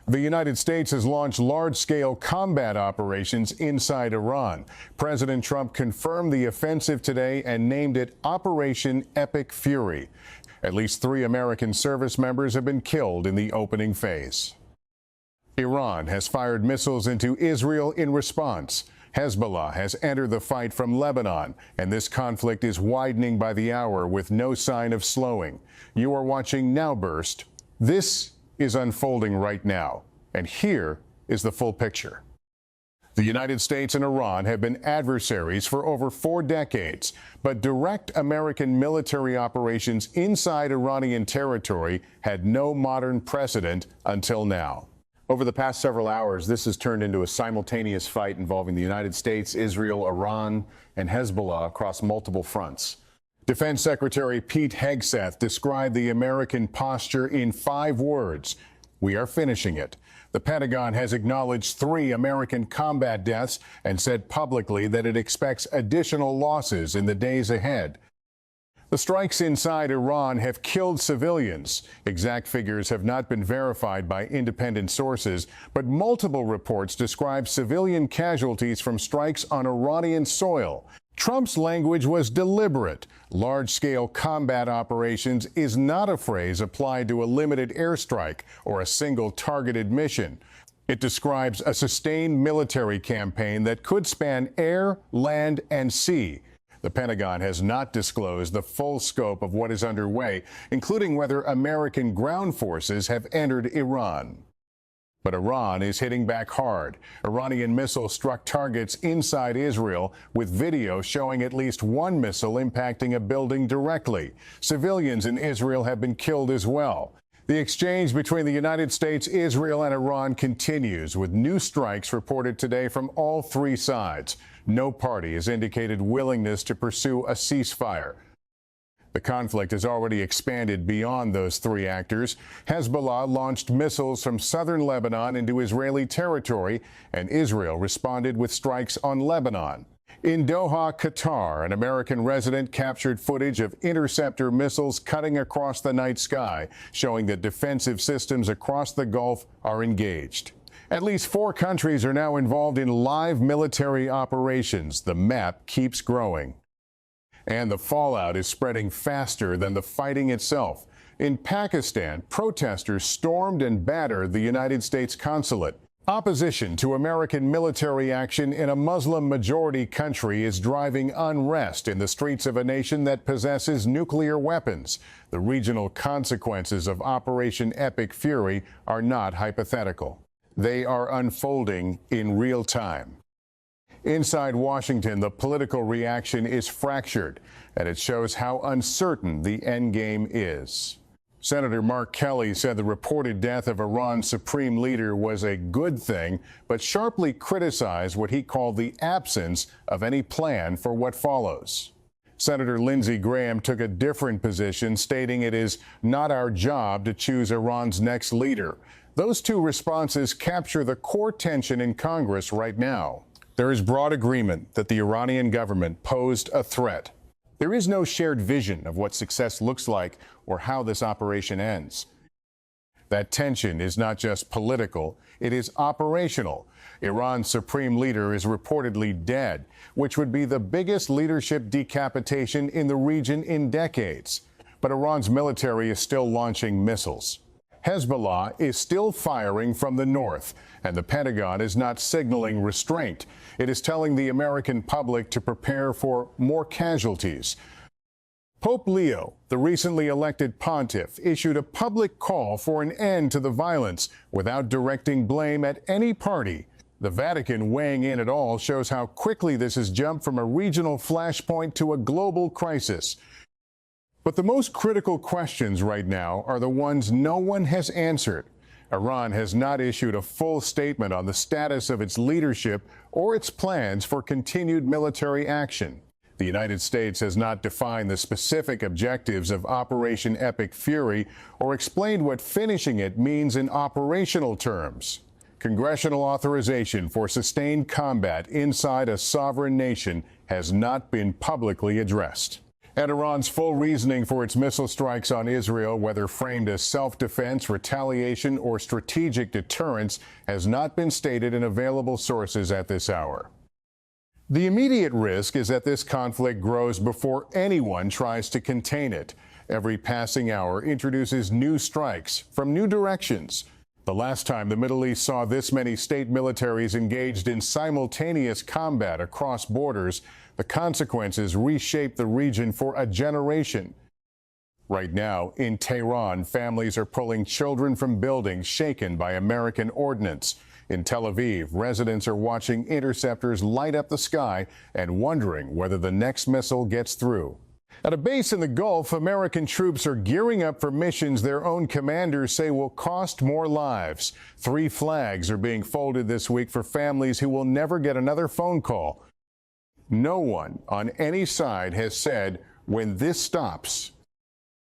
The United States has launched large-scale combat operations inside Iran. President Trump confirmed the offensive today and named it Operation Epic Fury. At least 3 American service members have been killed in the opening phase. Iran has fired missiles into Israel in response. Hezbollah has entered the fight from Lebanon, and this conflict is widening by the hour with no sign of slowing. You are watching NowBurst. This is unfolding right now, and here is the full picture. The United States and Iran have been adversaries for over 4 decades, but direct American military operations inside Iranian territory had no modern precedent until now. Over the past several hours, this has turned into a simultaneous fight involving the United States, Israel, Iran, and Hezbollah across multiple fronts. Defense Secretary Pete Hegseth described the American posture in 5 words: "We are finishing it." The Pentagon has acknowledged 3 American combat deaths and said publicly that it expects additional losses in the days ahead. The strikes inside Iran have killed civilians. Exact figures have not been verified by independent sources, but multiple reports describe civilian casualties from strikes on Iranian soil. Trump's language was deliberate. Large-scale combat operations is not a phrase applied to a limited airstrike or a single targeted mission. It describes a sustained military campaign that could span air, land, and sea. The Pentagon has not disclosed the full scope of what is underway, including whether American ground forces have entered Iran. But Iran is hitting back hard. Iranian missiles struck targets inside Israel, with video showing at least 1 missile impacting a building directly. Civilians in Israel have been killed as well. The exchange between the United States, Israel, and Iran continues, with new strikes reported today from all 3 sides. No party has indicated willingness to pursue a ceasefire. The conflict has already expanded beyond those 3 actors. Hezbollah launched missiles from southern Lebanon into Israeli territory, and Israel responded with strikes on Lebanon. In Doha, Qatar, an American resident captured footage of interceptor missiles cutting across the night sky, showing that defensive systems across the Gulf are engaged. At least 4 countries are now involved in live military operations. The map keeps growing. And the fallout is spreading faster than the fighting itself. In Pakistan, protesters stormed and battered the United States consulate. Opposition to American military action in a Muslim-majority country is driving unrest in the streets of a nation that possesses nuclear weapons. The regional consequences of Operation Epic Fury are not hypothetical. They are unfolding in real time. Inside Washington, the political reaction is fractured, and it shows how uncertain the endgame is. Senator Mark Kelly said the reported death of Iran's supreme leader was a good thing, but sharply criticized what he called the absence of any plan for what follows. Senator Lindsey Graham took a different position, stating it is not our job to choose Iran's next leader. Those 2 responses capture the core tension in Congress right now. There is broad agreement that the Iranian government posed a threat. There is no shared vision of what success looks like or how this operation ends. That tension is not just political, it is operational. Iran's supreme leader is reportedly dead, which would be the biggest leadership decapitation in the region in decades. But Iran's military is still launching missiles. Hezbollah is still firing from the north, and the Pentagon is not signaling restraint. It is telling the American public to prepare for more casualties. Pope Leo, the recently elected pontiff, issued a public call for an end to the violence without directing blame at any party. The Vatican weighing in at all shows how quickly this has jumped from a regional flashpoint to a global crisis. But the most critical questions right now are the ones no one has answered. Iran has not issued a full statement on the status of its leadership or its plans for continued military action. The United States has not defined the specific objectives of Operation Epic Fury or explained what finishing it means in operational terms. Congressional authorization for sustained combat inside a sovereign nation has not been publicly addressed. And Iran's full reasoning for its missile strikes on Israel, whether framed as self-defense, retaliation, or strategic deterrence, has not been stated in available sources at this hour. The immediate risk is that this conflict grows before anyone tries to contain it. Every passing hour introduces new strikes from new directions. The last time the Middle East saw this many state militaries engaged in simultaneous combat across borders, the consequences reshaped the region for a generation. Right now, in Tehran, families are pulling children from buildings shaken by American ordnance. In Tel Aviv, residents are watching interceptors light up the sky and wondering whether the next missile gets through. At a base in the Gulf, American troops are gearing up for missions their own commanders say will cost more lives. 3 flags are being folded this week for families who will never get another phone call. No one on any side has said when this stops.